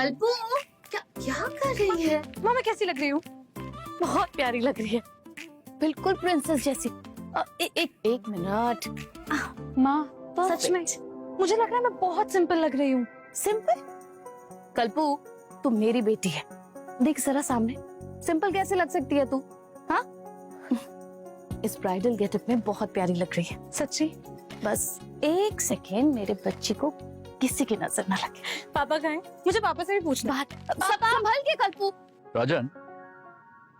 कल्पू क्या क्या कर रही है? माँ मैं कैसी लग रही हूँ? बहुत प्यारी लग रही है, बिल्कुल प्रिंसेस जैसी। एक मिनट माँ, सच में मुझे लग रहा है मैं बहुत सिंपल लग रही हूँ। सिंपल? कल्पू तू मेरी बेटी है, देख जरा सामने, सिंपल कैसे लग सकती है तू? हाँ इस ब्राइडल गेटअप में बहुत प्यारी लग रही है सच्ची। बस एक सेकेंड मेरे बच्ची को किसी की नजर ना लगे। पापा कहाँ हैं? मुझे पापा से भी पूछना। बात संभल के कल्पू। राजन,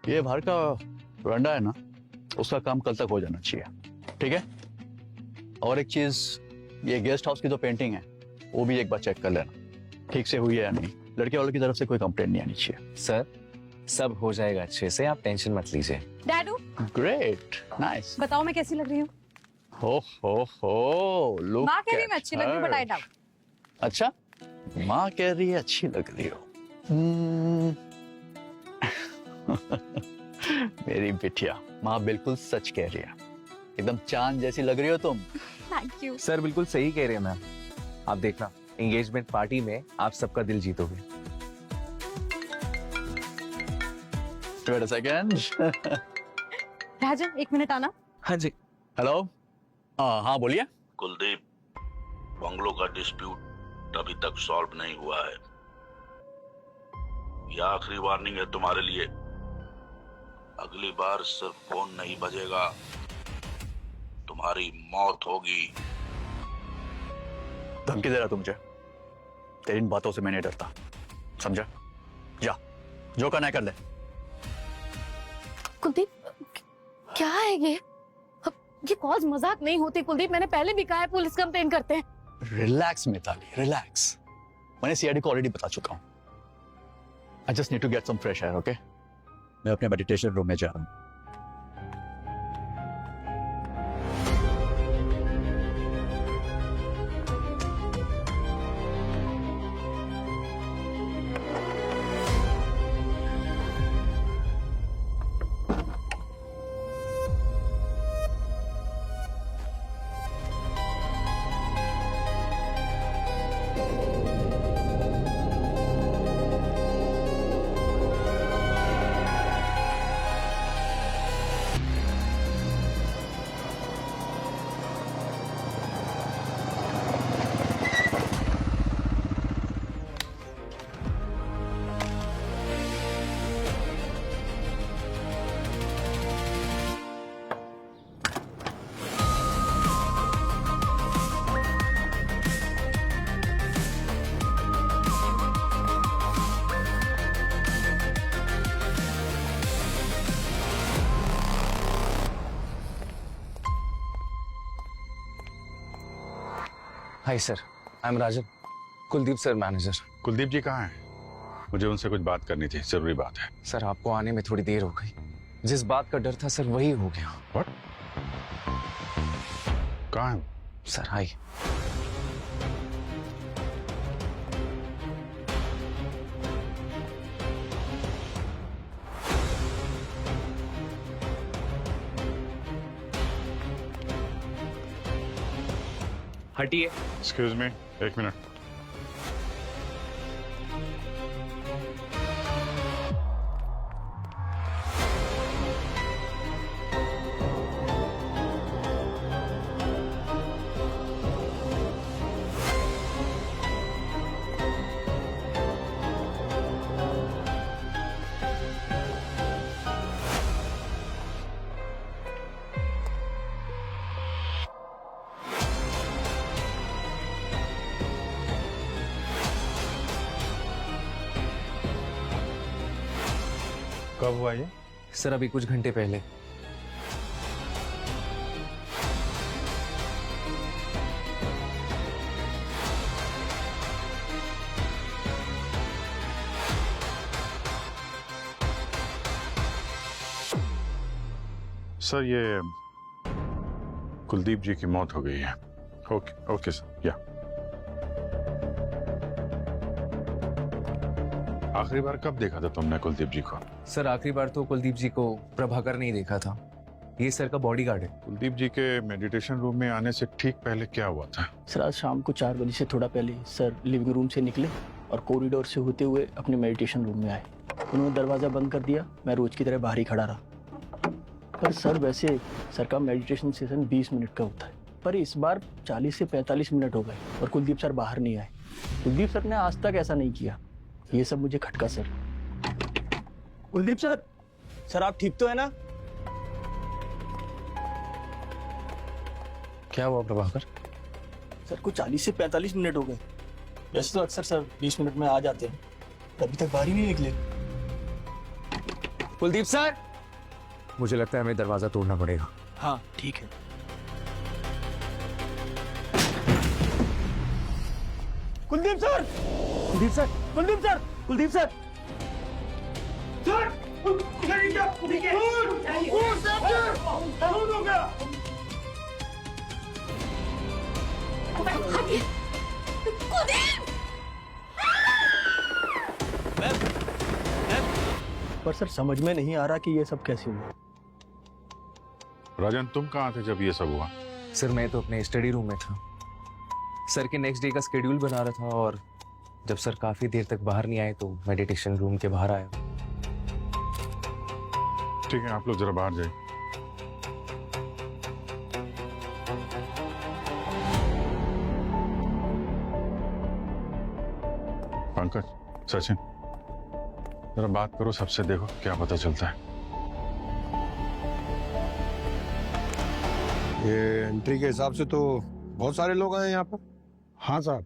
ये बाहर का वरांडा है ना, उसका काम कल तक हो जाना चाहिए, ठीक है? और एक चीज, ये गेस्ट हाउस की जो पेंटिंग है वो भी एक बार चेक कर लेना, ठीक से हुई है या नहीं। लड़के वालों की तरफ से कोई कंप्लेंट नहीं आनी चाहिए। सर सब हो जाएगा अच्छे से, आप टेंशन मत लीजिए। डैडू ग्रेट, नाइस। बताओ मैं कैसी लग रही हूँ? हो लुक। माँ कह रही मैं अच्छी लग रही हूँ, बट आई डाउट। अच्छा, माँ कह रही है अच्छी लग रही हो। मेरी बिटिया, माँ बिल्कुल सच कह रही है, एकदम चांद जैसी लग रही हो तुम। थैंक यू सर बिल्कुल सही कह रहे हैं मैम। आप देखना एंगेजमेंट पार्टी में आप सबका दिल जीतोगे। Wait a second. राजन एक मिनट आना। हाँ जी। हेलो, हाँ बोलिए। कुलदीप, बंगलों का डिस्प्यूट अभी तक सॉल्व नहीं हुआ है। यह आखिरी वार्निंग है तुम्हारे लिए। अगली बार सिर्फ फोन नहीं बजेगा, तुम्हारी मौत होगी। धमकी दे रहा तू मुझे? तेरी इन बातों से मैं नहीं डरता, समझा? जा, जो करना है कर ले। कुलदीप क्या है ये? ये कॉल्स मजाक नहीं होती कुलदीप, मैंने पहले भी कहा है पुलिस कंप्लेन करते हैं। Relax Mitali, relax. मैंने सीआईडी को ऑलरेडी बता चुका हूं। I just need to get some fresh air, okay? मैं अपने मेडिटेशन रूम में जा रहा हूं। Hi sir, I am Rajan, Kuldeep sir manager. Kuldeep ji कहाँ हैं? मुझे उनसे कुछ बात करनी थी, जरूरी बात है। सर आपको आने में थोड़ी देर हो गई, जिस बात का डर था सर वही हो गया। What? कहाँ है? सर आइए। हटिए। एक्सक्यूज मी, एक मिनट। कब हुआ ये? सर अभी कुछ घंटे पहले। सर ये कुलदीप जी की मौत हो गई है। ओके ओके सर, या आखिरी बार कब देखा था तुमने कुलदीप जी को? सर आखिरी बार तो कुलदीप जी को प्रभाकर ने ही देखा था, ये सर का बॉडीगार्ड है। कुलदीप जी के मेडिटेशन रूम में आने से ठीक पहले क्या हुआ था? सर आज शाम को 4 बजे से थोड़ा पहले सर लिविंग रूम से निकले और कॉरिडोर से होते हुए अपने मेडिटेशन रूम में आए। उन्होंने दरवाज़ा बंद कर दिया, मैं रोज की तरह बाहर ही खड़ा रहा। पर सर वैसे सर का मेडिटेशन सेशन 20 मिनट का होता है, पर इस बार 40 से 45 मिनट हो गए और कुलदीप सर बाहर नहीं आए। कुलदीप सर ने आज तक ऐसा नहीं किया। ये सब मुझे खटका सर। कुलदीप सर, सर आप ठीक तो है ना? क्या हुआ प्रभाकर? सर को 40 से 45 मिनट हो गए। वैसे तो अक्सर सर 20 मिनट में आ जाते हैं, अभी तक बाहर ही नहीं निकले। कुलदीप सर, मुझे लगता है हमें दरवाजा तोड़ना पड़ेगा। हाँ ठीक है। Kuldeep sir, Kuldeep sir, Kuldeep sir, Kuldeep sir, पर सर समझ में नहीं आ रहा कि ये सब कैसे हुआ। राजन, तुम कहाँ थे जब ये सब हुआ? सर मैं तो अपने स्टडी रूम में था। सर के नेक्स्ट डे का स्केड्यूल बना रहा था और जब सर काफी देर तक बाहर नहीं आए तो मेडिटेशन रूम के बाहर आया। ठीक है, आप लोग जरा बाहर जाइए। पंकज, सचिन, जरा बात करो सबसे, देखो क्या पता चलता है। ये एंट्री के हिसाब से तो बहुत सारे लोग आए हैं यहाँ पर। हाँ साहब,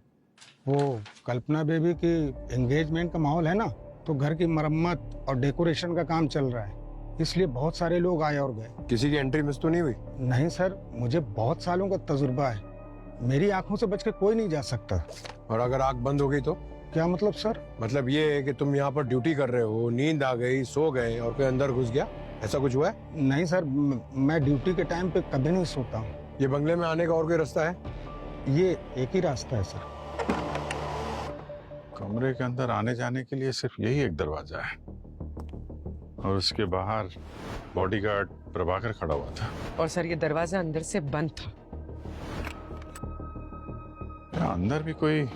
वो कल्पना बेबी की एंगेजमेंट का माहौल है ना, तो घर की मरम्मत और डेकोरेशन का काम चल रहा है, इसलिए बहुत सारे लोग आए और गए। किसी की एंट्री मिस तो नहीं हुई? नहीं सर, मुझे बहुत सालों का तजुर्बा है, मेरी आंखों से बच के कोई नहीं जा सकता। और अगर आंख बंद हो गई तो? क्या मतलब सर? मतलब ये है कि तुम यहाँ पर ड्यूटी कर रहे हो, नींद आ गई, सो गए और कोई अंदर घुस गया, ऐसा कुछ हुआ है? नहीं सर, मैं ड्यूटी के टाइम पे कभी नहीं सोता हूँ। ये बंगले में आने का और कोई रास्ता है? ये एक ही रास्ता है सर। कमरे के अंदर आने जाने के लिए सिर्फ यही एक दरवाजा है और उसके बाहर बॉडीगार्ड प्रभाकर खड़ा हुआ था। और सर ये दरवाजा अंदर से बंद था। यहाँ अंदर भी कोई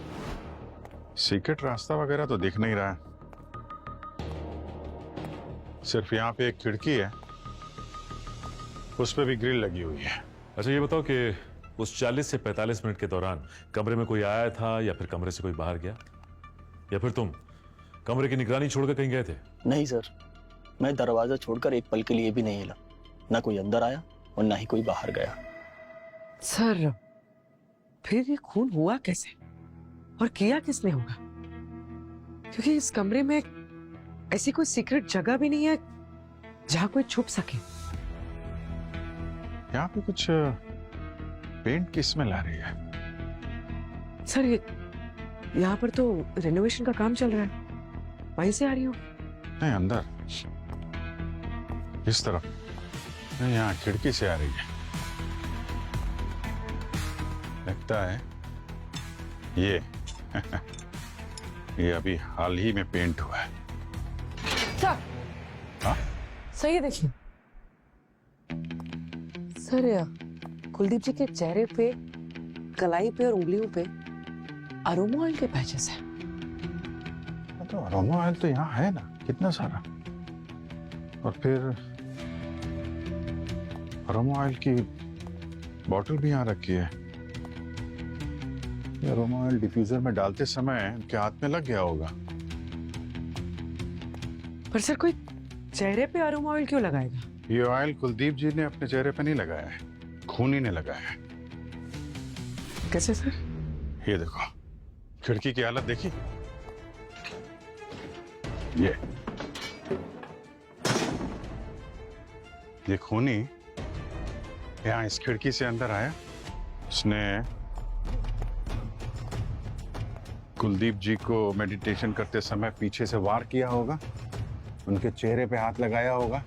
सीक्रेट रास्ता वगैरह तो दिख नहीं रहा है। सिर्फ यहाँ पे एक खिड़की है, उस पे भी ग्रिल लगी हुई है। अच्छा ये बताओ कि उस 40 से 45 मिनट के दौरान कमरे में कोई आया था या फिर कमरे से कोई बाहर गया, या फिर तुम कमरे की निगरानी छोड़कर कहीं गए थे? नहीं सर, मैं दरवाजा छोड़कर एक पल के लिए भी नहीं हिला। ना कोई अंदर आया और ना ही कोई बाहर गया। सर फिर ये खून हुआ कैसे और किया किसने होगा? क्योंकि इस कमरे में ऐसी कोई सीक्रेट जगह भी नहीं है जहां कोई छुप सके। यहाँ पे कुछ पेंट की स्मेल आ रही है। सर ये यहाँ पर तो रेनोवेशन का काम चल रहा है, वहीं से आ रही हो? नहीं, अंदर इस तरफ नहीं, यहाँ खिड़की से आ रही है। लगता है ये अभी हाल ही में पेंट हुआ है। सर हाँ? सही है, देखिए सर कुलदीप जी के चेहरे पे, कलाई पे और उंगलियों पे अरोमा ऑयल के पैचेस हैं। तो अरोमा ऑयल तो यहाँ है ना, कितना सारा। और फिर अरोमा ऑयल की बोतल भी यहाँ रखी है। ये अरोमा ऑयल डिफ्यूजर में डालते समय उनके हाथ में लग गया होगा। पर सर कोई चेहरे पे अरोमा ऑयल क्यों लगाएगा? ये ऑयल कुलदीप जी ने अपने चेहरे पे नहीं लगाया है, खूनी ने लगाया है। कैसे सर? ये देखो, खिड़की की हालत देखी। ये खूनी यहाँ इस खिड़की से अंदर आया, उसने कुलदीप जी को मेडिटेशन करते समय पीछे से वार किया होगा, उनके चेहरे पे हाथ लगाया होगा।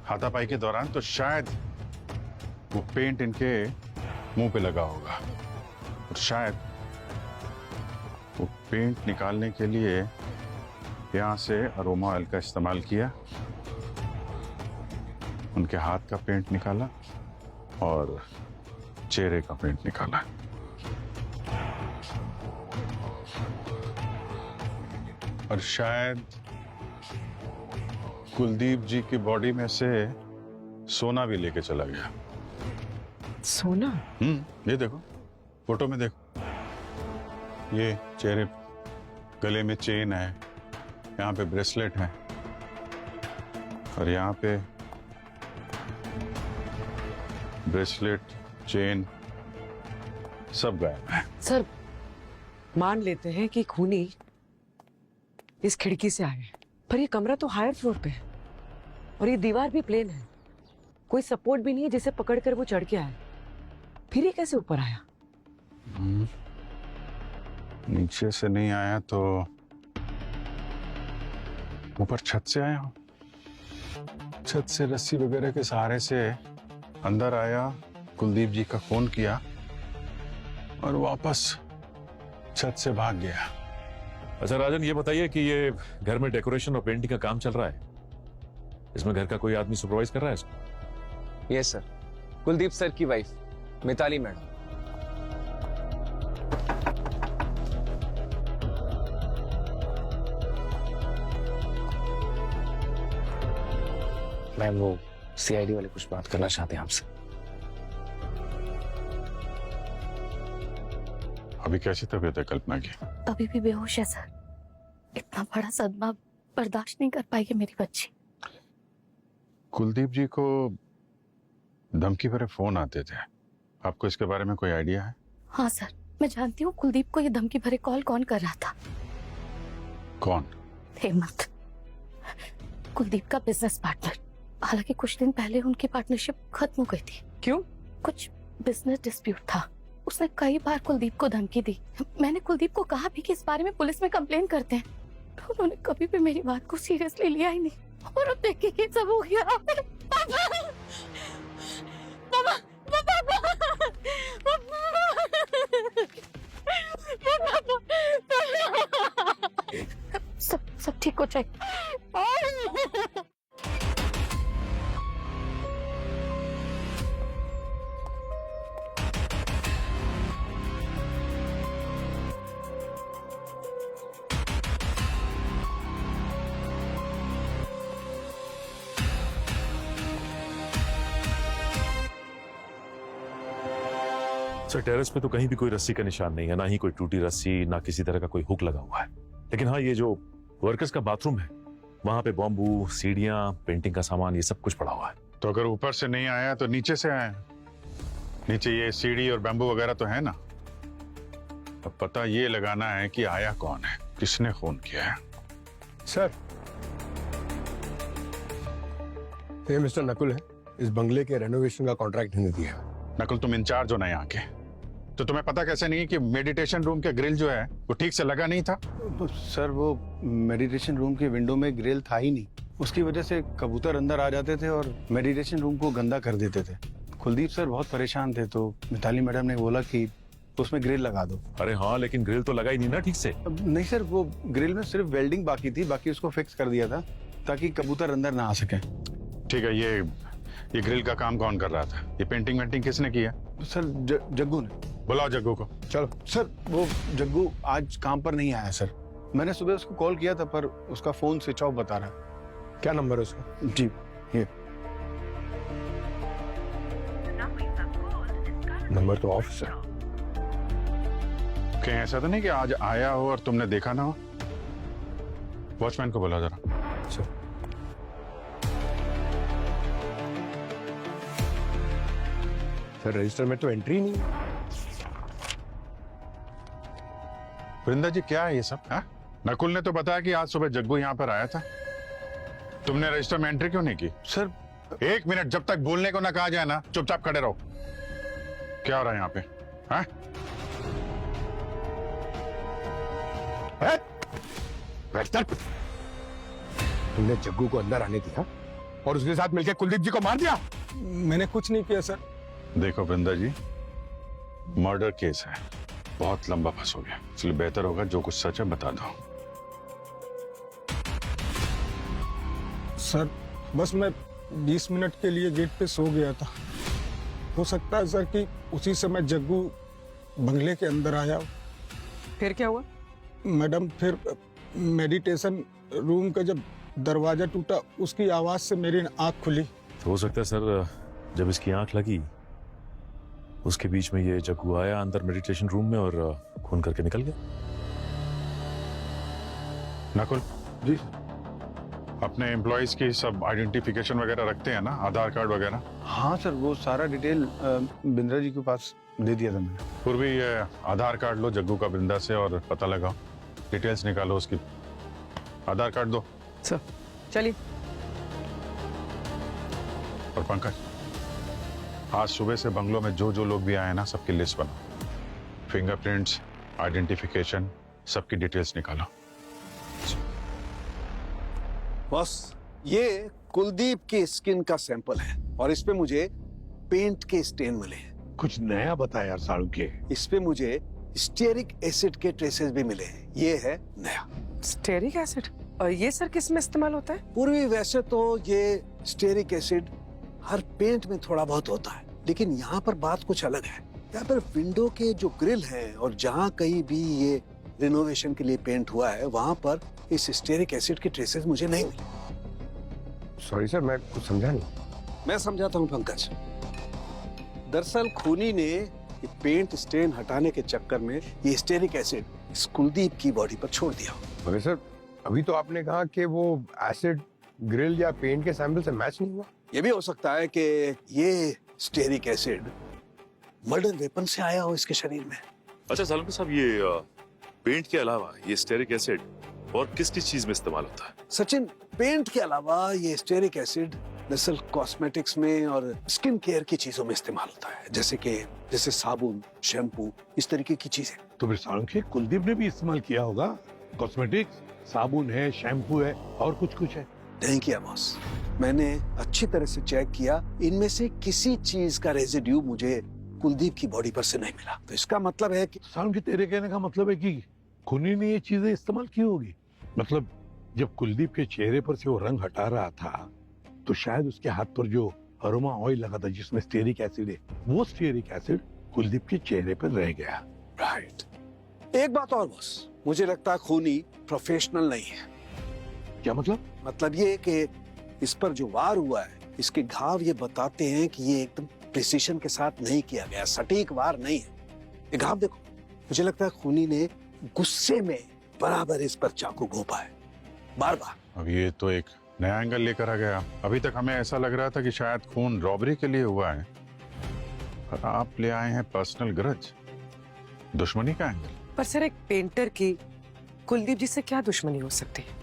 हाथापाई के दौरान तो शायद वो पेंट इनके मुंह पे लगा होगा और शायद वो पेंट निकालने के लिए यहाँ से अरोमा ऑयल का इस्तेमाल किया, उनके हाथ का पेंट निकाला और चेहरे का पेंट निकाला। और शायद कुलदीप जी की बॉडी में से सोना भी लेके चला गया। सोना? ये देखो, फोटो में देखो, ये चेहरे, गले में चेन है, यहाँ पे ब्रेसलेट है और यहाँ पे ब्रेसलेट, चेन सब गायब है। सर, मान लेते हैं कि खूनी इस खिड़की से आए, पर ये कमरा तो हायर फ्लोर पे है और ये दीवार भी प्लेन है, कोई सपोर्ट भी नहीं है जिसे पकड़कर वो चढ़ के आए। फिर ये कैसे ऊपर आया? नीचे से नहीं आया तो ऊपर छत से आया हो। छत से रस्सी वगैरह के सहारे से अंदर आया, कुलदीप जी का फोन किया और वापस छत से भाग गया। अच्छा राजन, ये बताइए कि ये घर में डेकोरेशन और पेंटिंग का काम चल रहा है, इसमें घर का कोई आदमी सुपरवाइज कर रहा है इसको? यस सर, कुलदीप सर की वाइफ मिताली मैडम। मैम, वो सीआईडी वाले कुछ बात करना चाहते हैं आपसे। अभी कैसी तबीयत है कल्पना की? अभी भी बेहोश है सर। इतना बड़ा सदमा बर्दाश्त नहीं कर पाएगी मेरी बच्ची। कुलदीप जी को धमकी भरे फोन आते थे, आपको इसके बारे में कोई आइडिया है? हाँ सर, मैं जानती हूँ कुलदीप को ये धमकी भरे कॉल कौन कर रहा था। कौन? हेमंत, कुलदीप का बिजनेस पार्टनर। हालांकि कुछ दिन पहले उनकी पार्टनरशिप खत्म हो गई थी। क्यों? कुछ बिजनेस डिस्प्यूट था। उसने कई बार कुलदीप को धमकी दी। मैंने कुलदीप को कहा भी कि इस बारे में पुलिस में कंप्लेन करते हैं, तो उन्होंने कभी भी मेरी बात को सीरियसली लिया ही नहीं। और अब देखिए ये सब हो गया। सब ठीक हो जाएगा। सर, टेरेस पे तो कहीं भी कोई रस्सी का निशान नहीं है, ना ही कोई टूटी रस्सी, ना किसी तरह का कोई हुक लगा हुआ है। लेकिन हाँ, ये जो वर्कर्स का बाथरूम है, वहां पे बॉम्बू, सीढ़ियां, पेंटिंग का सामान, ये सब कुछ पड़ा हुआ है। तो अगर ऊपर से नहीं आया तो नीचे से आया। नीचे ये सीढ़ी और बैम्बू वगैरह तो है ना। अब पता ये लगाना है कि आया कौन है, किसने फोन किया है। सर, ये मिस्टर नकुल है, इस बंगले के रेनोवेशन का कॉन्ट्रैक्ट इन्हें दिया है। नकुल, तुम इंचार्ज हो ना यहाँ के, तो तुम्हें पता कैसे नहीं कि मेडिटेशन रूम के ग्रिल जो है वो ठीक से लगा नहीं था? तो सर, वो मेडिटेशन रूम के विंडो में ग्रिल था ही नहीं, उसकी वजह से कबूतर अंदर आ जाते थे और मेडिटेशन रूम को गंदा कर देते थे। कुलदीप सर बहुत परेशान थे, तो मिताली मैडम ने बोला कि उसमें ग्रिल लगा दो। अरे हाँ, लेकिन ग्रिल तो लगा ही नहीं ना ठीक से। नहीं सर, वो ग्रिल में सिर्फ वेल्डिंग बाकी थी, बाकी उसको फिक्स कर दिया था ताकि कबूतर अंदर ना आ सके। ठीक है, ये ग्रिल का काम कौन कर रहा था? ये पेंटिंग वेंटिंग किसने किया? सर जग्गू ने। बुलाओ जग्गू को। चलो सर, वो जग्गू आज काम पर नहीं आया सर। मैंने सुबह उसको कॉल किया था पर उसका फोन स्विच ऑफ बता रहा है। क्या नंबर है उसका? जी, ये नंबर तो ऑफ है। कहीं ऐसा तो नहीं कि आज आया हो और तुमने देखा ना हो? वॉचमैन को बुलाओ जरा। सर, रजिस्टर में तो एंट्री नहीं है। वृंदा जी, क्या है ये सब? हाँ? नकुल ने तो बताया कि आज सुबह जग्गू यहाँ पर आया था। तुमने रजिस्टर में एंट्री क्यों नहीं की? सर, 1 मिनट, जब तक बोलने को ना कहा जाए ना, चुपचाप खड़े रहो। क्या हो रहा है यहाँ पे? हाँ? तुमने जग्गू को अंदर आने दिया और उसके साथ मिलकर कुलदीप जी को मार दिया? मैंने कुछ नहीं किया सर। देखो वृंदा जी, मर्डर केस है, बहुत लंबा फंस हो गया, इसलिए बेहतर होगा जो कुछ सच है बता दो। सर, बस मैं 20 मिनट के लिए गेट पे सो गया था। हो सकता है सर कि उसी समय जग्गू बंगले के अंदर आया। फिर क्या हुआ? मैडम, फिर मेडिटेशन रूम का जब दरवाजा टूटा उसकी आवाज से मेरी आंख खुली। तो हो सकता है सर जब इसकी आंख लगी उसके बीच में ये जग्गू आया अंदर मेडिटेशन रूम में और खून करके निकल गया। नकुल जी अपने एम्प्लॉयज की सब आइडेंटिफिकेशन वगैरह रखते हैं ना, आधार कार्ड वगैरह? हाँ सर, वो सारा डिटेल बिंद्रा जी के पास दे दिया था मैंने। पूर्वी ये आधार कार्ड लो जग्गू का बिंदा से और पता लगाओ, डिटेल्स निकालो उसकी। आधार कार्ड दो। सर चलिए। और पंकज, आज सुबह से बंगलों में जो जो लोग भी आए ना सबकी लिस्ट बनाओ, फिंगरप्रिंट्स, आइडेंटिफिकेशन, सबकी डिटेल्स निकालो। बॉस, ये कुलदीप की स्किन का सैंपल है और इस पे मुझे पेंट के स्टेन मिले हैं। कुछ नया बता यार साड़ू के। इस पे मुझे स्टेरिक एसिड के ट्रेसेस भी मिले हैं। ये है नया। Stearic acid? और ये सर किस में इस्तेमाल होता है? पूर्वी वैसे तो ये स्टेरिक एसिड हर पेंट में थोड़ा बहुत होता है, लेकिन यहाँ पर बात कुछ अलग है। यहाँ पर विंडो के जो ग्रिल हैं और जहाँ कहीं भी ये रिनोवेशन के लिए पेंट हुआ है वहां पर इस स्टेरिक एसिड के ट्रेसेस मुझे नहीं मिले। सॉरी सर, मैं कुछ समझा नहीं। मैं समझाता हूँ पंकज। दरअसल खूनी ने पेंट स्टेन हटाने के चक्कर में ये स्टेरिक एसिड इस कुलदीप की बॉडी पर छोड़ दिया। मगर सर अभी तो आपने कहा कि वो एसिड ग्रिल या पेंट के सैंपल से मैच नहीं हुआ। ये भी हो सकता है कि ये स्टेरिक एसिड मर्डर वेपन से आया हो इसके शरीर में। अच्छा सालुंके साहब, ये पेंट के अलावा ये स्टेरिक एसिड और किस किस चीज में इस्तेमाल होता है? सचिन, पेंट के अलावा ये स्टेरिक एसिड दरअसल कॉस्मेटिक्स में और स्किन केयर की चीजों में इस्तेमाल होता है, जैसे साबुन, शैम्पू, इस तरीके की चीजें। तो फिर सालुंके कुलदीप ने भी इस्तेमाल किया होगा। कॉस्मेटिक्स, साबुन है, शैम्पू है और कुछ है। नहीं किया बॉस, मैंने अच्छी तरह से चेक किया, इनमें से किसी चीज का रेजिड्यू मुझे कुलदीप की बॉडी पर से नहीं मिला। तो इसका मतलब है कि सालुंके तेरे कहने का मतलब है कि खूनी ने ये चीजें इस्तेमाल की होगी। मतलब जब कुलदीप के चेहरे पर से वो रंग हटा रहा था तो शायद उसके हाथ पर जो अरोमा ऑयल लगा था जिसमें स्टेरिक एसिड है, वो स्टेरिक एसिड कुलदीप के चेहरे पर रह गया। राइट। एक बात और बॉस, मुझे लगता है खूनी प्रोफेशनल नहीं है। क्या मतलब? मतलब ये कि इस पर जो वार हुआ है, इसके घाव ये बताते हैं कि ये एकदम प्रिसीशन के साथ नहीं किया गया, सटीक वार नहीं है। ये घाव देखो, मुझे लगता है खूनी ने गुस्से में बराबर इस पर चाकू घोंपा है, बार बार। अब ये तो एक नया एंगल लेकर आ गया। अभी तक हमें ऐसा लग रहा था कि शायद खून रॉबरी के लिए हुआ है, पर आप ले आए हैं पर्सनल ग्रज, दुश्मनी का एंगल। पर सर एक पेंटर की कुलदीप जी से क्या दुश्मनी हो सकती है?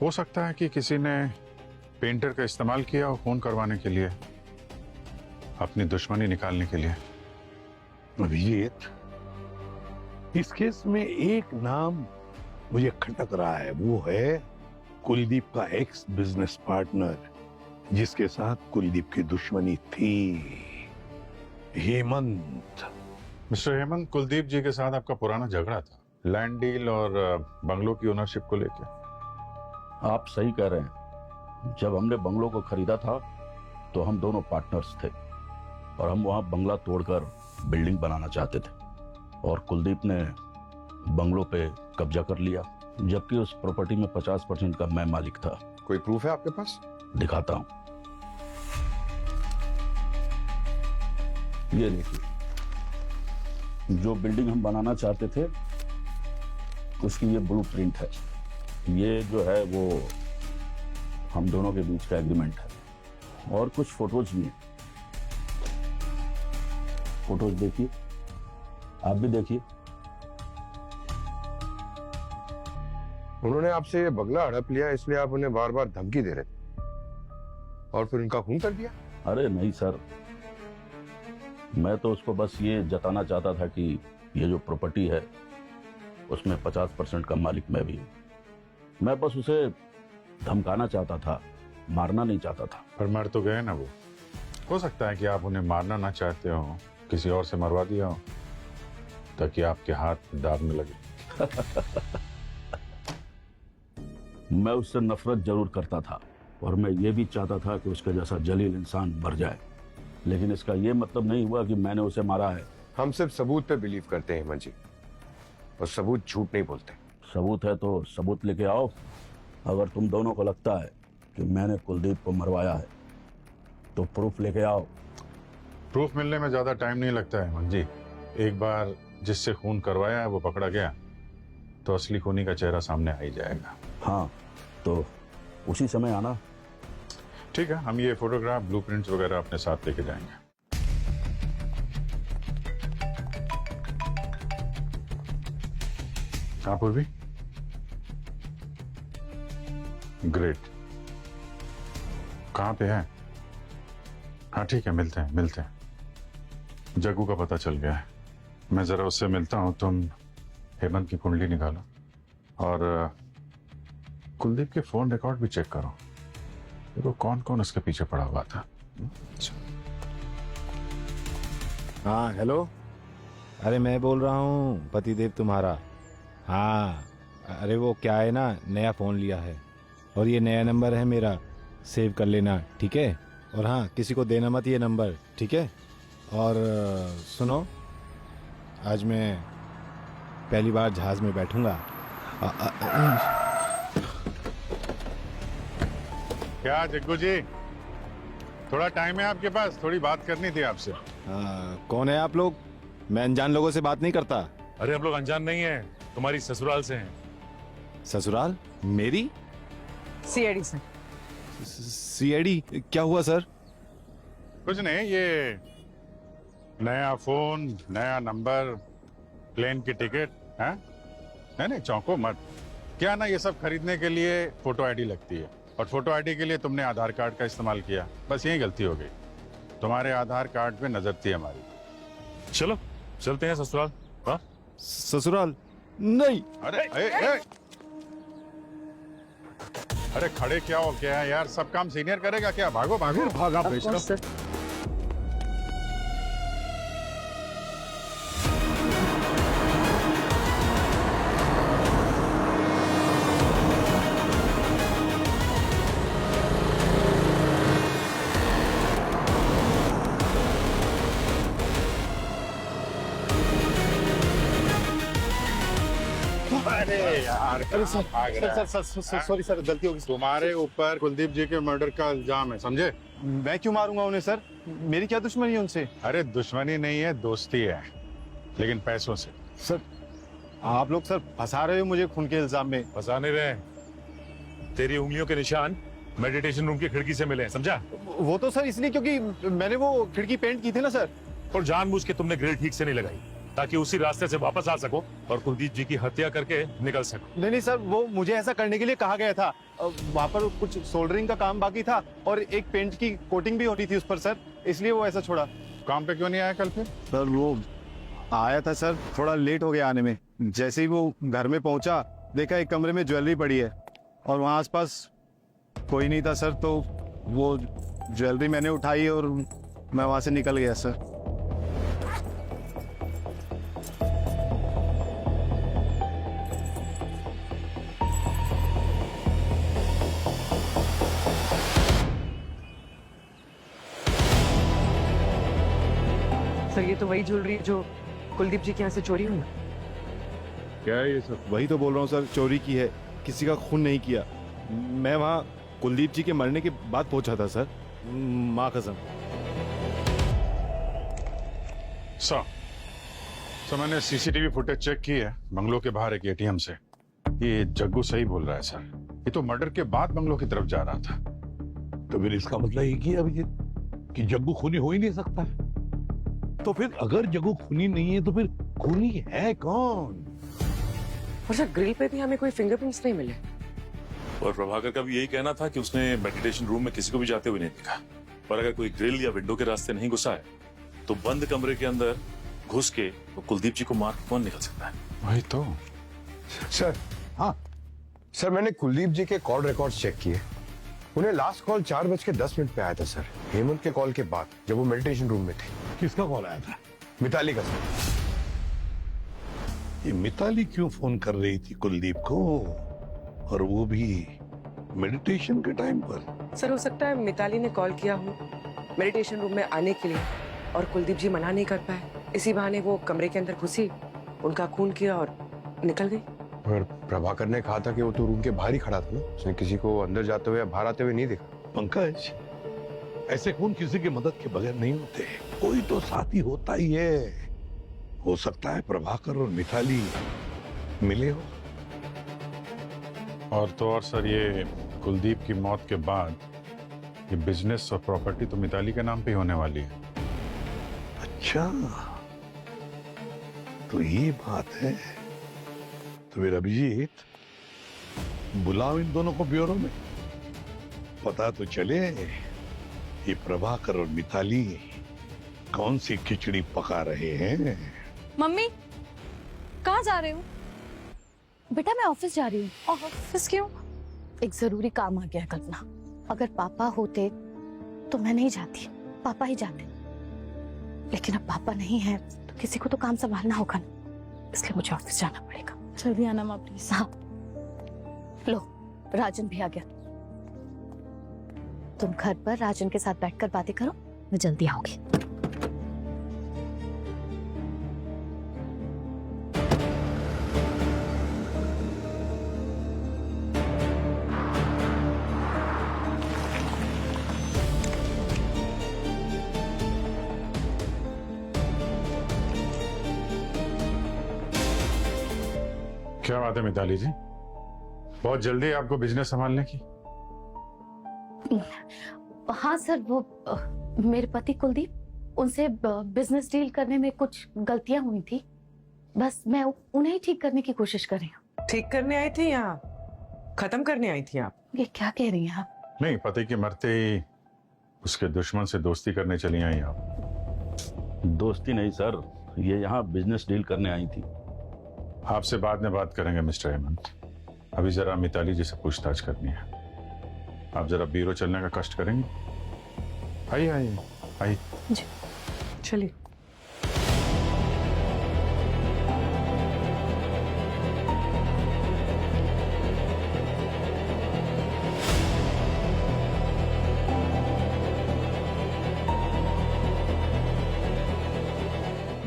हो सकता है कि किसी ने पेंटर का इस्तेमाल किया हो खून करवाने के लिए, अपनी दुश्मनी निकालने के लिए। अभिजीत, इस केस में एक नाम मुझे खटक रहा है, वो है कुलदीप का एक्स बिजनेस पार्टनर जिसके साथ कुलदीप की दुश्मनी थी, हेमंत। मिस्टर हेमंत, कुलदीप जी के साथ आपका पुराना झगड़ा था लैंड डील और बंगलो की ओनरशिप को लेकर। आप सही कह रहे हैं। जब हमने बंगलो को खरीदा था तो हम दोनों पार्टनर्स थे और हम वहां बंगला तोड़कर बिल्डिंग बनाना चाहते थे और कुलदीप ने बंगलो पे कब्जा कर लिया, जबकि उस प्रॉपर्टी में 50% का मैं मालिक था। कोई प्रूफ है आपके पास? दिखाता हूं, ये देखिए, जो बिल्डिंग हम बनाना चाहते थे उसकी ये ब्लूप्रिंट है। ये जो है वो हम दोनों के बीच का एग्रीमेंट है और कुछ फोटोज भी हैं। फोटोज देखिए, आप भी देखिए। उन्होंने आपसे ये बंगला हड़प लिया इसलिए आप उन्हें बार बार धमकी दे रहे थे और फिर उनका खून कर दिया? अरे नहीं सर, मैं तो उसको बस ये जताना चाहता था कि ये जो प्रॉपर्टी है उसमें 50% का मालिक मैं भी हूँ। मैं बस उसे धमकाना चाहता था, मारना नहीं चाहता था। पर मर तो गए ना वो। हो सकता है कि आप उन्हें मारना ना चाहते हो, किसी और से मरवा दिया हो ताकि आपके हाथ दाग न लगे। मैं उससे नफरत जरूर करता था और मैं ये भी चाहता था कि उसके जैसा जलील इंसान मर जाए, लेकिन इसका ये मतलब नहीं हुआ कि मैंने उसे मारा है। हम सिर्फ सबूत पे बिलीव करते हैं हेमंत जी, और सबूत झूठ नहीं बोलते। सबूत है तो सबूत लेके आओ। अगर तुम दोनों को लगता है कि मैंने कुलदीप को मरवाया है तो प्रूफ लेके आओ। प्रूफ मिलने में ज्यादा टाइम नहीं लगता है हेमंत जी। एक बार जिससे खून करवाया है वो पकड़ा गया तो असली खूनी का चेहरा सामने आ ही जाएगा। हाँ, तो उसी समय आना। ठीक है, हम ये फोटोग्राफ, ब्लूप्रिंट्स वगैरह अपने साथ लेके जाएंगे। हाँ पूर्वी, ग्रेट। कहाँ पे है? हाँ ठीक है, मिलते हैं। जग्गू का पता चल गया है, मैं जरा उससे मिलता हूँ। तुम हेमंत की कुंडली निकालो और कुलदीप के फोन रिकॉर्ड भी चेक करो, देखो कौन कौन उसके पीछे पड़ा हुआ था। हाँ हेलो, अरे मैं बोल रहा हूँ पतिदेव तुम्हारा। हाँ अरे वो क्या है ना, नया फ़ोन लिया है और ये नया नंबर है मेरा, सेव कर लेना ठीक है। और हाँ, किसी को देना मत ये नंबर, ठीक है। और सुनो, आज मैं पहली बार जहाज में बैठूंगा। क्या जग्गू जी, थोड़ा टाइम है आपके पास? थोड़ी बात करनी थी आपसे। कौन है आप लोग? मैं अनजान लोगों से बात नहीं करता। अरे हम लोग अनजान नहीं है, तुम्हारी ससुराल से हैं। ससुराल? मेरी? CID sir. सीआईडी? क्या हुआ सर? कुछ नहीं, ये नया फोन, नया नंबर, प्लेन की टिकट है। नहीं चौंको मत। क्या ना, ये सब खरीदने के लिए फोटो आईडी लगती है और फोटो आईडी के लिए तुमने आधार कार्ड का इस्तेमाल किया, बस यही गलती हो गई। तुम्हारे आधार कार्ड पे नजर थी हमारी। चलो चलते हैं ससुराल। हाँ ससुराल नहीं। अरे खड़े क्या हो गया है यार, सब काम सीनियर करेगा क्या? भागो भागो। भागा बेचना। अरे यार, सॉरी सर, गलती होगी। तुम्हारे ऊपर कुलदीप जी के मर्डर का इल्जाम है, समझे? मैं क्यों मारूंगा उन्हें सर? मेरी क्या दुश्मनी है उनसे? अरे दुश्मनी नहीं है, दोस्ती है, लेकिन पैसों से। सर आप लोग सर फंसा रहे हो मुझे खून के इल्जाम में। फंसा नहीं रहे, तेरी उंगलियों के निशान मेडिटेशन रूम की खिड़की से मिले, समझा? वो तो सर इसलिए क्योंकि मैंने वो खिड़की पेंट की थी ना सर। और जानबूझ के तुमने ग्रिल ठीक से नहीं लगाई ताकि उसी रास्ते से वापस आ सको और कुलदीप जी की हत्या करके निकल सको। नहीं सर, वो मुझे ऐसा करने के लिए कहा गया था। वहाँ पर कुछ सोल्डरिंग का काम बाकी था और एक पेंट की कोटिंग भी होनी थी उस पर सर, इसलिए वो ऐसा छोड़ा। काम पे क्यों नहीं आया कल फिर? सर वो आया था सर, थोड़ा लेट हो गया आने में। जैसे ही वो घर में पहुंचा, देखा एक कमरे में ज्वेलरी पड़ी है और वहाँ आसपास कोई नहीं था सर, तो वो ज्वेलरी मैंने उठाई और मैं वहाँ से निकल गया सर। सर ये तो वही ज्वेलरी है जो कुलदीप जी के यहाँ से चोरी हुई। क्या है ये सब? वही तो बोल रहा हूँ सर, चोरी की है, किसी का खून नहीं किया। मैं वहाँ कुलदीप जी के मरने के बाद पहुंचा था सर, माँ कसम। सर मैंने सीसीटीवी फुटेज चेक की है बंगलों के बाहर एक एटीएम से। ये जग्गू सही बोल रहा है सर, ये तो मर्डर के बाद बंगलों की तरफ जा रहा था। तो फिर इसका मतलब ये किया अभिजीत कि जग्गू खूनी हो ही नहीं सकता है। तो फिर अगर जग्गू खूनी नहीं है तो फिर खूनी है कौन? और सर ग्रिल पे भी हमें कोई फिंगरप्रिंट्स नहीं मिले। और प्रभाकर का भी यही कहना था कि उसने मेडिटेशन रूम में किसी को भी जाते हुए नहीं देखा। पर अगर कोई ग्रिल या विंडो के रास्ते नहीं घुसा है तो बंद कमरे के अंदर घुस के तो कुलदीप जी को मार के कौन निकल सकता है? वही तो सर। हाँ सर, मैंने कुलदीप जी के कॉल रिकॉर्ड्स चेक किए। उन्हें लास्ट कॉल 4:10 पे आया था सर, हेमंत के कॉल के बाद, जब वो मेडिटेशन रूम में थे। किसका कॉल आया था? मिताली का सर। ये मिताली क्यों फोन कर रही थी कुलदीप को, और वो भी मेडिटेशन के टाइम पर? सर हो सकता है मिताली ने कॉल किया हो मेडिटेशन रूम में आने के लिए और कुलदीप जी मना नहीं कर पाए, इसी बहाने वो कमरे के अंदर घुसी, उनका खून किया और निकल गई। मगर प्रभाकर ने कहा था कि वो तो रूम के बाहर ही खड़ा था ना, उसने किसी को अंदर जाते हुए या बाहर आते हुए नहीं देखा। पंकज, ऐसे खून किसी की मदद के बगैर नहीं होते, कोई तो साथी होता ही है। हो सकता है प्रभाकर और मिताली मिले हो। और तो और सर, ये कुलदीप की मौत के बाद ये बिजनेस और प्रॉपर्टी तो मिताली के नाम पे ही होने वाली है। अच्छा, तो ये बात है। तो फिर अभिजीत, बुलाओ इन दोनों को ब्यूरो में, पता तो चले ये प्रभाकर और मिताली कौन सी खिचड़ी पका रहे हैं। मम्मी, कहाँ जा रहे हो? बेटा मैं ऑफिस जा रही हूँ। ऑफिस क्यों? एक जरूरी काम आ गया है कल्पना। अगर पापा होते तो मैं नहीं जाती, पापा ही जाते। लेकिन अब पापा नहीं है तो किसी को तो काम संभालना होगा ना, इसलिए मुझे ऑफिस जाना पड़ेगा। जल्दी आना माँ प्लीज। हाँ, लो राजन भी आ गया। तुम घर पर राजन के साथ बैठकर बातें करो, मैं जल्दी आऊंगी। क्या बात है मिताली जी, बहुत जल्दी आपको बिजनेस संभालने की? हाँ सर, वो मेरे पति कुलदीप, उनसे बिजनेस डील करने में कुछ गलतियां हुई थी, बस मैं उन्हें ठीक करने की कोशिश कर रही हूँ। ठीक करने आई थी या खत्म करने आई थी आप? ये क्या कह रही हैं आप? नहीं, पति के मरते ही उसके दुश्मन से दोस्ती करने चली आई आप। दोस्ती नहीं सर, ये यहाँ बिजनेस डील करने आई थी। आपसे बाद में बात करेंगे मिस्टर हेमंत, अभी जरा मिताली जी से पूछताछ करनी है। आप जरा ब्यूरो चलने का कष्ट करेंगे? आइए आइए आइए। जी चलिए।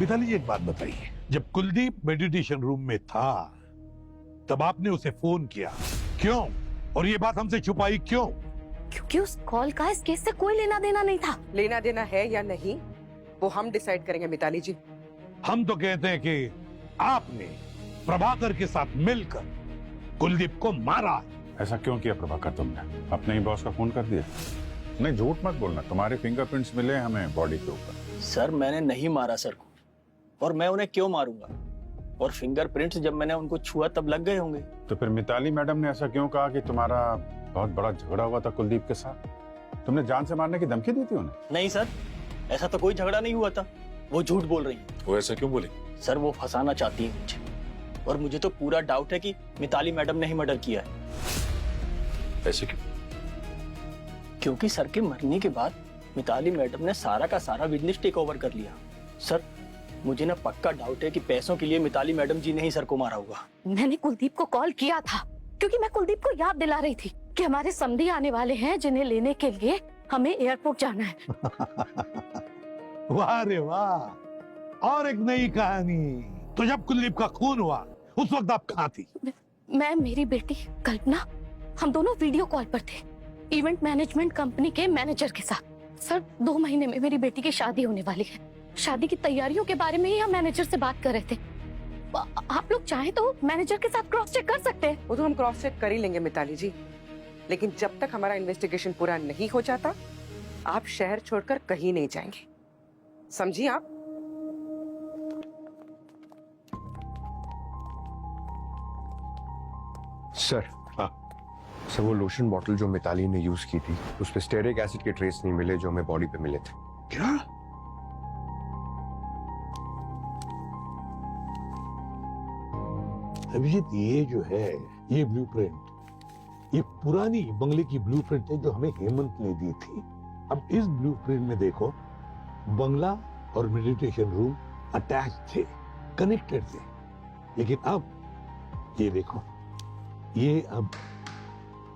मिताली जी, एक बात बताइए, जब कुलदीप मेडिटेशन रूम में था तब आपने उसे फोन किया क्यों, और ये बात हमसे छुपाई क्यों? क्योंकि उस कॉल का इस केस से कोई लेना देना नहीं था। लेना देना है या नहीं वो हम डिसाइड करेंगे मिताली जी। हम तो कहते हैं कि आपने प्रभाकर के साथ मिलकर कुलदीप को मारा। ऐसा क्यों किया प्रभाकर तुमने? अपने ही बॉस का फोन कर दिया? नहीं, झूठ मत बोलना, तुम्हारे फिंगरप्रिंट्स मिले हमें बॉडी के ऊपर। सर मैंने नहीं मारा सर को, और मैं उन्हें क्यों मारूंगा? और फिंगरप्रिंट्स जब मैंने उनको छुआ तब लग गए होंगे। तो फिर मिताली मैडम ने ऐसा क्यों कहा कि तुम्हारा बहुत बड़ा झगड़ा हुआ था कुलदीप के साथ? तुमने जान से मारने की धमकी दी थी उन्हें? नहीं सर, ऐसा तो कोई झगड़ा नहीं हुआ था, वो झूठ बोल रही है। वो ऐसा क्यों बोले? सर वो फंसाना चाहती है मुझे, और मुझे तो पूरा डाउट है कि मिताली मैडम ने ही मर्डर किया है। ऐसे क्यों? क्योंकि सर के मरने के बाद मिताली मैडम ने सारा का सारा बिजनेस टेक ओवर कर लिया। सर मुझे ना पक्का डाउट है कि पैसों के लिए मिताली मैडम जी ने ही सर को मारा होगा। मैंने कुलदीप को कॉल किया था क्योंकि मैं कुलदीप को याद दिला रही थी कि हमारे समधी आने वाले हैं जिन्हें लेने के लिए हमें एयरपोर्ट जाना है। वाह रे वाह, और एक नई कहानी। तो जब कुलदीप का खून हुआ उस वक्त आप कहाँ थी? मैं, मेरी बेटी कल्पना, हम दोनों वीडियो कॉल पर थे इवेंट मैनेजमेंट कंपनी के मैनेजर के साथ। सर 2 महीने में मेरी बेटी की शादी होने वाली है। शादी की तैयारियों के बारे में ही हम मैनेजर से बात कर रहे थे। आप लोग चाहें तो मैनेजर के साथ क्रॉस चेक कर सकते हैं। वो तो हम क्रॉस चेक कर ही लेंगे मिताली जी, लेकिन जब तक हमारा इन्वेस्टिगेशन पूरा नहीं हो जाता आप शहर छोड़कर कहीं नहीं जाएंगे, समझी आप? सर सर, वो लोशन बॉटल जो मिताली ने यूज की थी उस पे स्टेरिक एसिड के ट्रेस नहीं मिले जो हमें बॉडी पे मिले थे। क्या? अभिजीत, ये जो है ये ब्लूप्रिंट, ये पुरानी बंगले की ब्लूप्रिंट है जो हमें हेमंत ने दी थी। अब इस ब्लूप्रिंट में देखो, बंगला और मेडिटेशन रूम अटैच थे, कनेक्टेड थे, लेकिन अब ये देखो, ये अब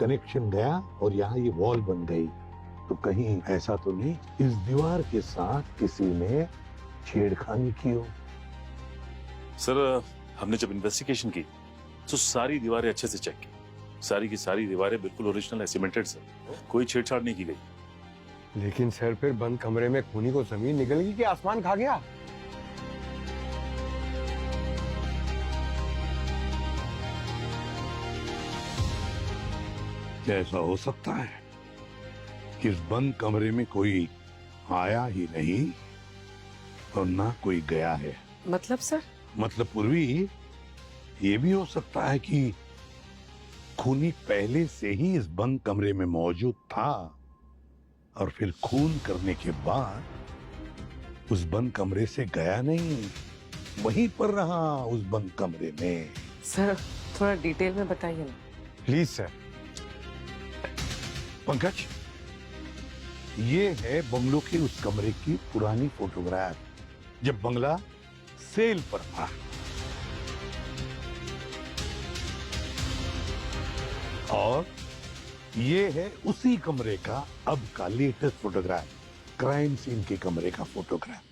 कनेक्शन गया और यहाँ ये वॉल बन गई। तो कहीं ऐसा तो नहीं इस दीवार के साथ किसी ने छेड़खानी की हो? सर हमने जब इन्वेस्टिगेशन की तो सारी दीवारें अच्छे से चेक की, सारी की सारी दीवारें बिल्कुल ओरिजिनल है, सीमेंटेड सर, कोई छेड़छाड़ नहीं की गई। लेकिन सर फिर बंद कमरे में खूनी को जमीन निकल गई कि आसमान खा गया? ऐसा हो सकता है कि इस बंद कमरे में कोई आया ही नहीं और ना कोई गया है। मतलब सर? मतलब पूर्वी, ये भी हो सकता है कि खूनी पहले से ही इस बंद कमरे में मौजूद था और फिर खून करने के बाद उस बंद कमरे से गया नहीं, वहीं पर रहा उस बंद कमरे में। सर थोड़ा डिटेल में बताइए ना प्लीज सर। पंकज, ये है बंगलों के उस कमरे की पुरानी फोटोग्राफ जब बंगला सेल पर था। और ये है उसी कमरे का अब का लेटेस्ट फोटोग्राफ, क्राइम सीन के कमरे का फोटोग्राफ।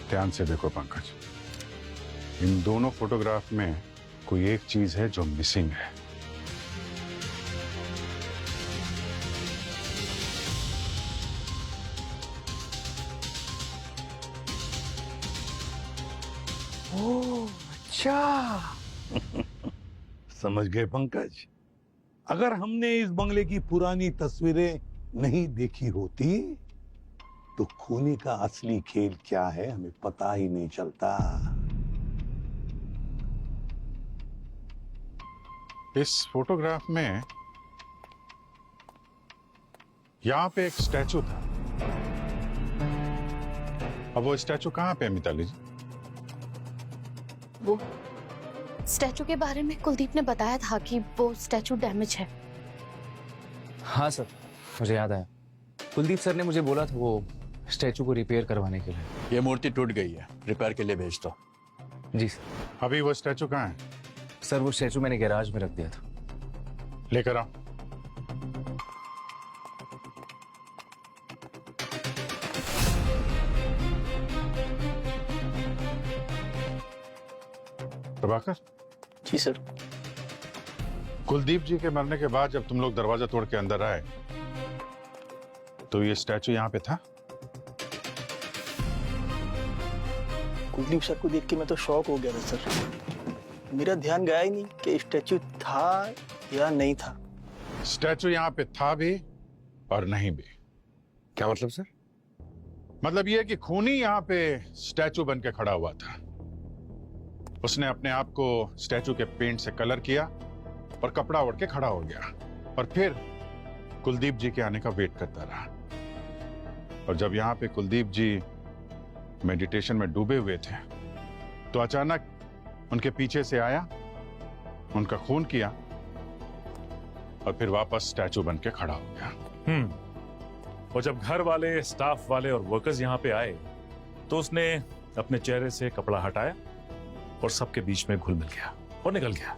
ध्यान से देखो पंकज, इन दोनों फोटोग्राफ में कोई एक चीज है जो मिसिंग है। ओह अच्छा। समझ गए पंकज? अगर हमने इस बंगले की पुरानी तस्वीरें नहीं देखी होती तो खूनी का असली खेल क्या है हमें पता ही नहीं चलता। इस फोटोग्राफ में यहां पे एक स्टैचू था। अब वो स्टैचू कहां पे है मिताली जी? वो स्टैचू के बारे में कुलदीप ने बताया था कि वो स्टैचू डैमेज है। हाँ सर, मुझे याद आया। कुलदीप सर ने मुझे बोला था वो स्टैचू को रिपेयर करवाने के लिए। ये मूर्ति टूट गई है, रिपेयर के लिए भेज दो। जी सर। अभी वो स्टैचू कहाँ है? सर वो स्टैचू मैंने गैराज में रख दिया था। लेकर आओ। प्रभाकर। जी सर। कुलदीप जी के मरने के बाद जब तुम लोग दरवाजा तोड़ के अंदर आए तो ये स्टैचू यहाँ पे था? कुलदीप सर को देख के मैं तो शॉक हो गया था सर। मेरा ध्यान गया ही नहीं कि स्टैचू था या नहीं था। स्टैचू यहाँ पे था भी और नहीं भी। क्या मतलब सर? मतलब ये कि खूनी यहाँ पे स्टैचू बन के खड़ा हुआ था। उसने अपने आप को स्टैचू के पेंट से कलर किया और कपड़ा ओढ़ के खड़ा हो गया और फिर कुलदीप जी के आने का वेट करता रहा। और जब यहाँ पे कुलदीप जी मेडिटेशन में डूबे हुए थे तो अचानक उनके पीछे से आया, उनका खून किया और फिर वापस स्टैचू बन के खड़ा हो गया। और जब घर वाले, स्टाफ वाले और वर्कर्स यहाँ पे आए तो उसने अपने चेहरे से कपड़ा हटाया और सबके बीच में घुल मिल गया और निकल गया।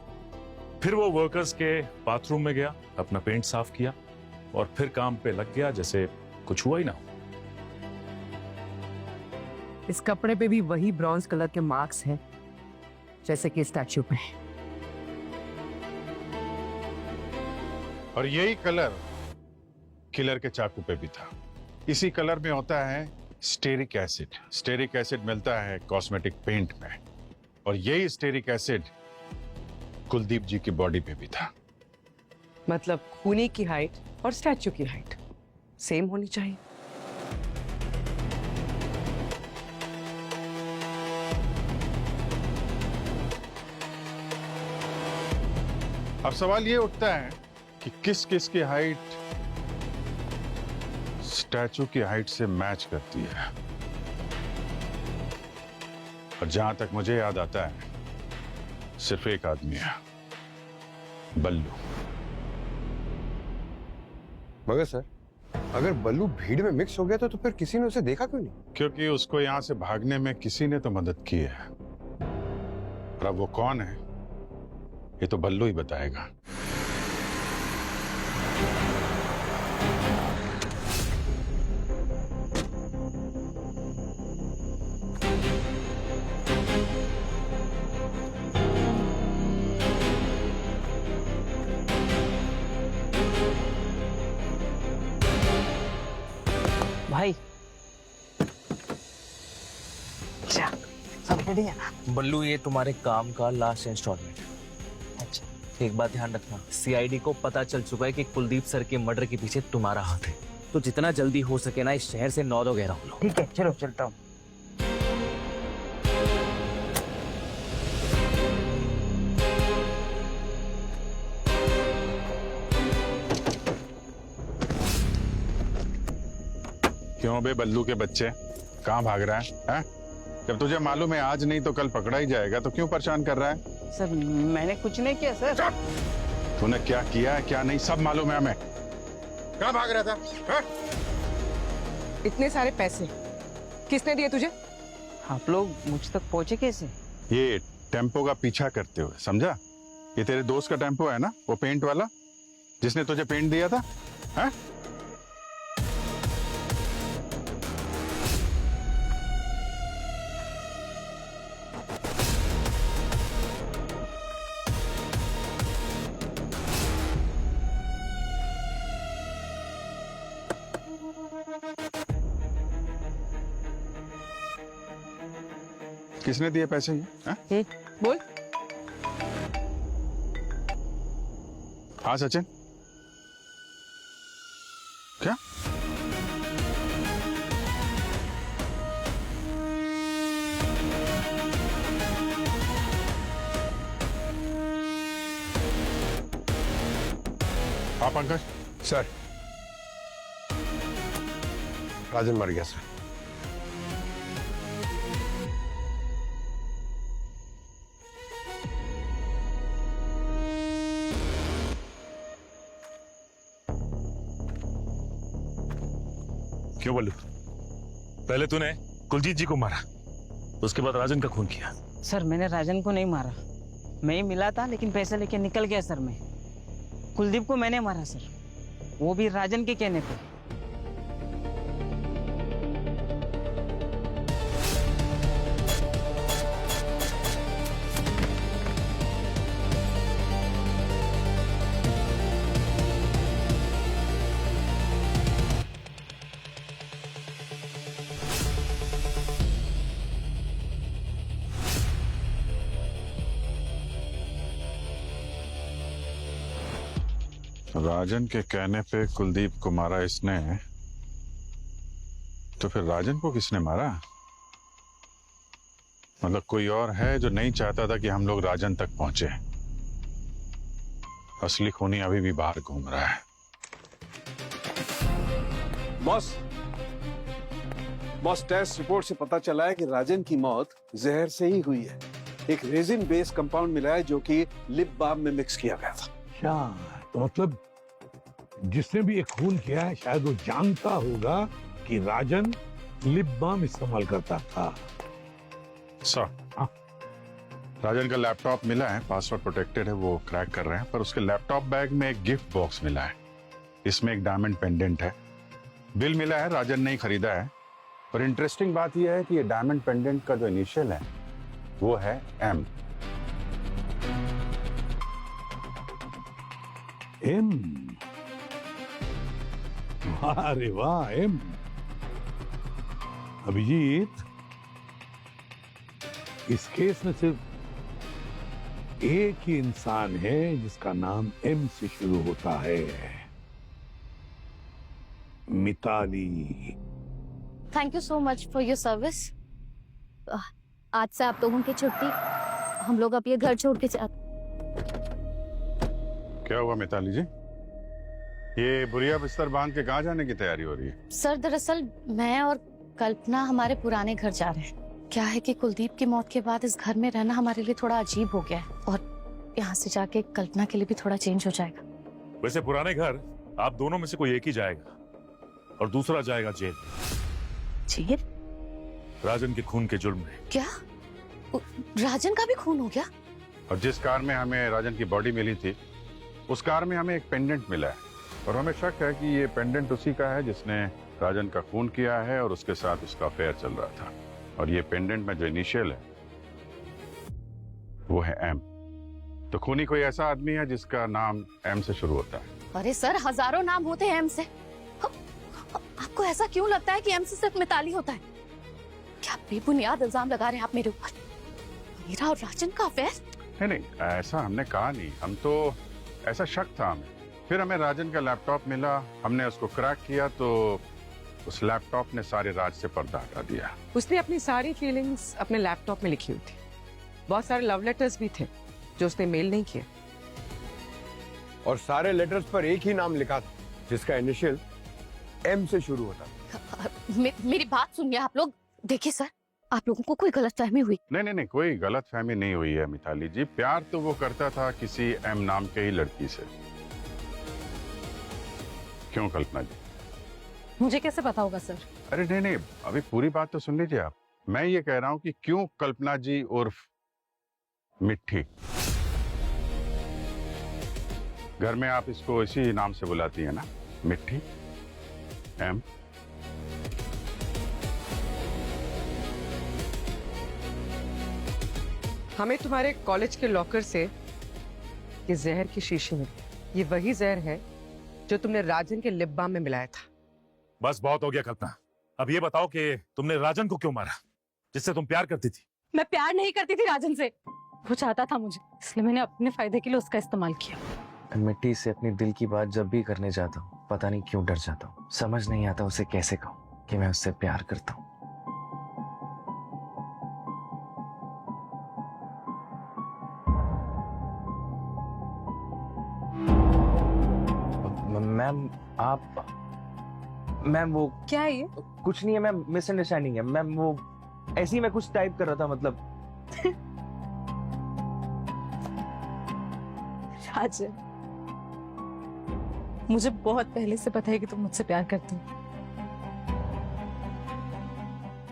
फिर वो वर्कर्स के बाथरूम में गया, अपना पेंट साफ किया और फिर काम पे लग गया जैसे कुछ हुआ ही ना हो। इस कपड़े पे भी वही ब्रॉन्ज कलर के मार्क्स हैं जैसे कि स्टैचू पे। और यही कलर किलर के चाकू पे भी था। इसी कलर में होता है स्टेरिक एसिड। स्टेरिक एसिड मिलता है कॉस्मेटिक पेंट में और यही स्टेरिक एसिड कुलदीप जी की बॉडी पे भी था। मतलब खूनी की हाइट और स्टैचू की हाइट सेम होनी चाहिए। अब सवाल ये उठता है कि किस किस की हाइट स्टैचू की हाइट से मैच करती है। और जहां तक मुझे याद आता है सिर्फ एक आदमी है, बल्लू। मगर सर, अगर बल्लू भीड़ में मिक्स हो गया तो फिर किसी ने उसे देखा क्यों नहीं? क्योंकि उसको यहां से भागने में किसी ने तो मदद की है। और अब वो कौन है ये तो बल्लू ही बताएगा। भाई क्या सब रेडी है ना? बल्लू, ये तुम्हारे काम का लास्ट इंस्टॉलमेंट। अच्छा, एक बात ध्यान रखना, सीआईडी को पता चल चुका है कि कुलदीप सर के मर्डर के पीछे तुम्हारा हाथ है, तो जितना जल्दी हो सके ना इस शहर से 9 वगैरह हो लो। ठीक है, चलो चलता हूँ। क्यों बे बल्लू के बच्चे, कहाँ भाग रहा है? जब तुझे मालूम है आज नहीं तो कल पकड़ा ही जाएगा तो क्यों परेशान कर रहा है? सर मैंने कुछ नहीं किया सर। तूने क्या किया है क्या नहीं सब मालूम है हमें। कहाँ भाग रहा था? है? इतने सारे पैसे किसने दिए तुझे? आप लोग मुझ तक पहुंचे कैसे? ये टेम्पो का पीछा करते हुए, समझा? ये तेरे दोस्त का टेम्पो है ना, वो पेंट वाला जिसने तुझे पेंट दिया था, है? किसने दिए पैसे ये? हैं? बोल। हाँ सचिन, क्या? हाँ पंकज। सर, राजन मर गया सर। क्यों बल्लू? पहले तूने कुलजीत जी को मारा, उसके बाद राजन का खून किया। सर मैंने राजन को नहीं मारा, मैं ही मिला था लेकिन पैसे लेके निकल गया सर। मैं कुलदीप को मैंने मारा सर, वो भी राजन के कहने पे। राजन के कहने पे कुलदीप को मारा इसने, तो फिर राजन को किसने मारा? मतलब कोई और है जो नहीं चाहता था कि हम लोग राजन तक पहुंचे। असली खूनी अभी भी बाहर घूम रहा है। बॉस टेस्ट रिपोर्ट से पता चला है कि राजन की मौत जहर से ही हुई है। एक रेजिन बेस कंपाउंड मिला है जो कि लिप बाम में मिक्स किया गया था। क्या तो मतलब जिसने भी ये खून किया है शायद वो जानता होगा कि राजन लिप बाम इस्तेमाल करता था। सर, राजन का लैपटॉप मिला है, पासवर्ड प्रोटेक्टेड है, वो क्रैक कर रहे हैं, पर उसके लैपटॉप बैग में एक गिफ्ट बॉक्स मिला है, इसमें एक डायमंड पेंडेंट है। बिल मिला है, राजन ने ही खरीदा है। पर इंटरेस्टिंग बात यह है कि ये डायमंड पेंडेंट का जो इनिशियल है वो है एम। एम? अरे वाह एम। अभिजीत, इस केस में सिर्फ एक ही इंसान है जिसका नाम एम से शुरू होता है, Mithali. Thank you so much for your service. आज से आप लोगों की छुट्टी, हम लोग अब ये घर छोड़ के क्या हुआ मिताली जी? ये बुरिया बिस्तर बांध के कहाँ जाने की तैयारी हो रही है? सर दरअसल मैं और कल्पना हमारे पुराने घर जा रहे हैं। क्या है कि कुलदीप की मौत के बाद इस घर में रहना हमारे लिए थोड़ा अजीब हो गया है और यहाँ से जाके कल्पना के लिए भी थोड़ा चेंज हो जाएगा। वैसे पुराने घर आप दोनों में से कोई एक ही जाएगा और दूसरा जाएगा जेल। जेल? राजन के खून के जुर्म में। क्या राजन का भी खून हो गया? और जिस कार में हमें राजन की बॉडी मिली थी उस कार में हमें एक पेंडेंट मिला है और हमें शक है कि ये पेंडेंट उसी का है जिसने राजन का खून किया है और उसके साथ उसका अफेयर चल रहा था। और ये पेंडेंट में जो इनिशियल है वो है एम। तो खूनी कोई ऐसा आदमी है जिसका नाम एम से शुरू होता है। अरे सर हजारों नाम होते हैं एम से। आपको ऐसा क्यों लगता है कि एम से सिर्फ मिताली होता है? क्या बेबुनियाद इल्जाम लगा रहे हैं आप मेरे ऊपर? मेरा और राजन का अफेयर? नहीं, ऐसा हमने कहा नहीं। हम तो ऐसा शक था हमें। फिर हमें राजन का लैपटॉप मिला, हमने उसको क्रैक किया तो उस लैपटॉप ने सारे राज से पर्दा हटा दिया। उसने अपनी सारी फीलिंग्स अपने लैपटॉप में लिखी हुई थी। बहुत सारे लव लेटर्स भी थे जो उसने मेल नहीं किए। और सारे लेटर्स पर एक ही नाम लिखा था जिसका इनिशियल एम से शुरू होता था। मेरी बात सुनिए आप लोग। देखिए सर, आप लोगों को कोई गलतफहमी हुई? नहीं, कोई गलतफहमी नहीं हुई है मिताली जी। प्यार तो वो करता था किसी एम नाम के ही लड़की से। क्यों कल्पना जी? मुझे कैसे पता होगा सर? अरे नहीं, अभी पूरी बात तो सुन लीजिए आप। मैं ये कह रहा हूँ कि क्यों कल्पना जी उर्फ मिट्टी। घर में आप इसको इसी नाम से बुलाती है ना, मिट्टी एम? हमें तुम्हारे कॉलेज के लॉकर से ये जहर की शीशी मिली। ये वही जहर है जो तुमने राजन के लिप बाम में मिलाया था। बस बहुत हो गया कल्पना। अब ये बताओ कि तुमने राजन को क्यों मारा, जिससे तुम प्यार करती थी? मैं प्यार नहीं करती थी राजन से। वो चाहता था मुझे, इसलिए मैंने अपने फायदे के लिए उसका इस्तेमाल किया। मिट्टी से अपनी दिल की बात जब भी करने जाता हूँ, पता नहीं क्यों डर जाता हूँ। समझ नहीं आता उसे कैसे कहूँ कि मैं उससे प्यार करता हूँ। मैम मैम वो क्या है ये? कुछ नहीं है मैम, मिसअंडरस्टैंडिंग है मैम। वो ऐसे ही मैं कुछ टाइप कर रहा था, मतलब। राजन, मुझे बहुत पहले से पता है कि तुम मुझसे प्यार करती हो।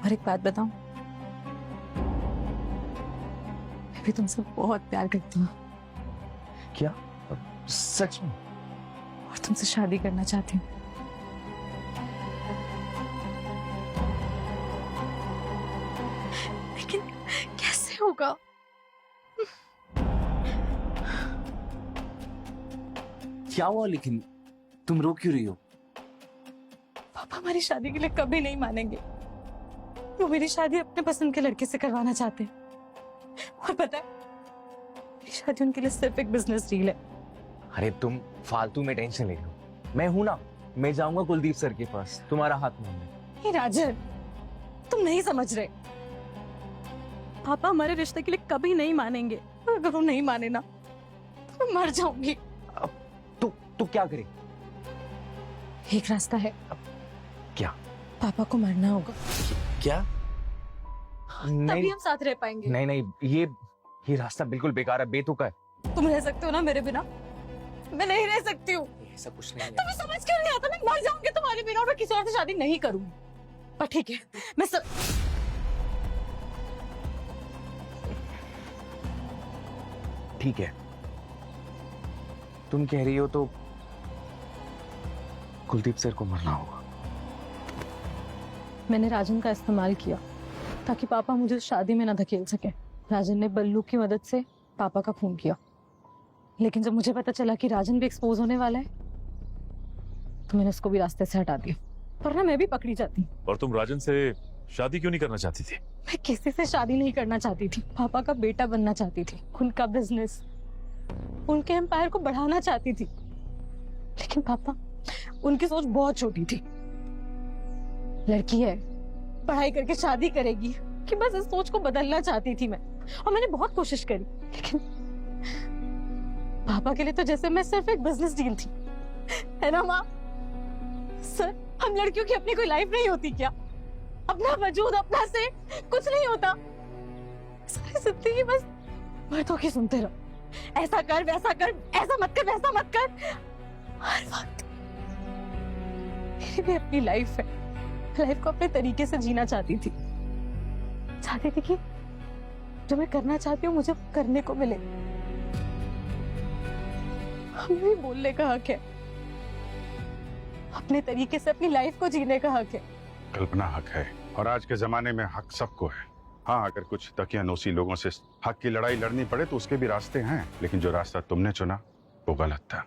और एक बात बताऊं, मैं भी तुमसे बहुत प्यार करती हूँ। क्या? सच में? और तुमसे शादी करना चाहती हूँ। लेकिन कैसे होगा? क्या हुआ? लेकिन तुम रो क्यों रही हो? पापा हमारी शादी के लिए कभी नहीं मानेंगे। वो मेरी शादी अपने पसंद के लड़के से करवाना चाहते हैं। और पता है, मेरी शादी उनके लिए सिर्फ एक बिजनेस डील है। अरे तुम फालतू में टेंशन ले लो, मैं हूं ना। मैं जाऊंगा कुलदीप सर के पास तुम्हारा हाथ मांगने। नहीं राजन, तुम नहीं समझ रहे। पापा हमारे रिश्ते के लिए कभी नहीं मानेंगे। अगर वो नहीं माने ना तो मैं मर जाऊंगी। तो क्या करे? एक रास्ता है। क्या? पापा को मरना होगा। क्या? तभी हम साथ रह पाएंगे। नहीं, ये रास्ता बिल्कुल बेकार है, बेतुका है। तुम रह सकते हो ना मेरे बिना? मैं नहीं रह सकती हूँ। ऐसा कुछ नहीं है। तुम्हें समझ क्यों नहीं आता? मैं मर जाऊंगी तुम्हारे बिना और मैं किसी और से शादी नहीं करूंगी। पर ठीक है, मैं सब ठीक है, तुम कह रही हो तो कुलदीप सर को मरना होगा। मैंने राजन का इस्तेमाल किया ताकि पापा मुझे शादी में ना धकेल सके। राजन ने बल्लू की मदद से पापा का खून किया, लेकिन जब मुझे पता चला कि राजन भी एक्सपोज होने वाला है तो मैंने उसको भी रास्ते से हटा दिया, वरना मैं भी पकड़ी जाती। और तुम राजन से शादी क्यों नहीं करना चाहती थी? मैं किसी से शादी नहीं करना चाहती थी। पापा का बेटा बनना चाहती थी, उनका बिजनेस, उनके एम्पायर को बढ़ाना चाहती थी। लेकिन पापा, उनकी सोच बहुत छोटी थी। लड़की है, पढ़ाई करके शादी करेगी, कि बस इस सोच को बदलना चाहती थी मैं। और मैंने बहुत कोशिश करी, लेकिन पापा के लिए तो जैसे मैं सिर्फ एक बिजनेस डील थी, है ना माँ? सर, हम लड़कियों की अपनी कोई लाइफ नहीं होती क्या? अपना वजूद, अपना से कुछ नहीं होता। सारी जिंदगी बस मर्दों की सुनते रहो। ऐसा कर, वैसा कर, ऐसा मत कर, वैसा मत कर। हर वक्त मेरी भी अपनी लाइफ है। लाइफ को अपने तरीके से जीना चाहती थी। चाहती थी कि जो मैं करना चाहती हूँ मुझे करने को मिले। हमें भी बोलने का हक है, अपने तरीके से अपनी लाइफ को जीने का हक है। कल्पना, हक है, और आज के जमाने में हक सबको है। हाँ, अगर कुछ तकियानोसी लोगों से हक की लड़ाई लड़नी पड़े तो उसके भी रास्ते हैं, लेकिन जो रास्ता तुमने चुना वो गलत था।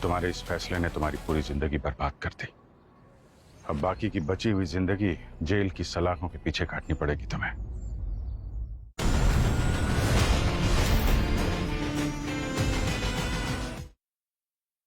तुम्हारे इस फैसले ने तुम्हारी पूरी जिंदगी बर्बाद कर दी। अब बाकी की बची हुई जिंदगी जेल की सलाखों के पीछे काटनी पड़ेगी तुम्हें।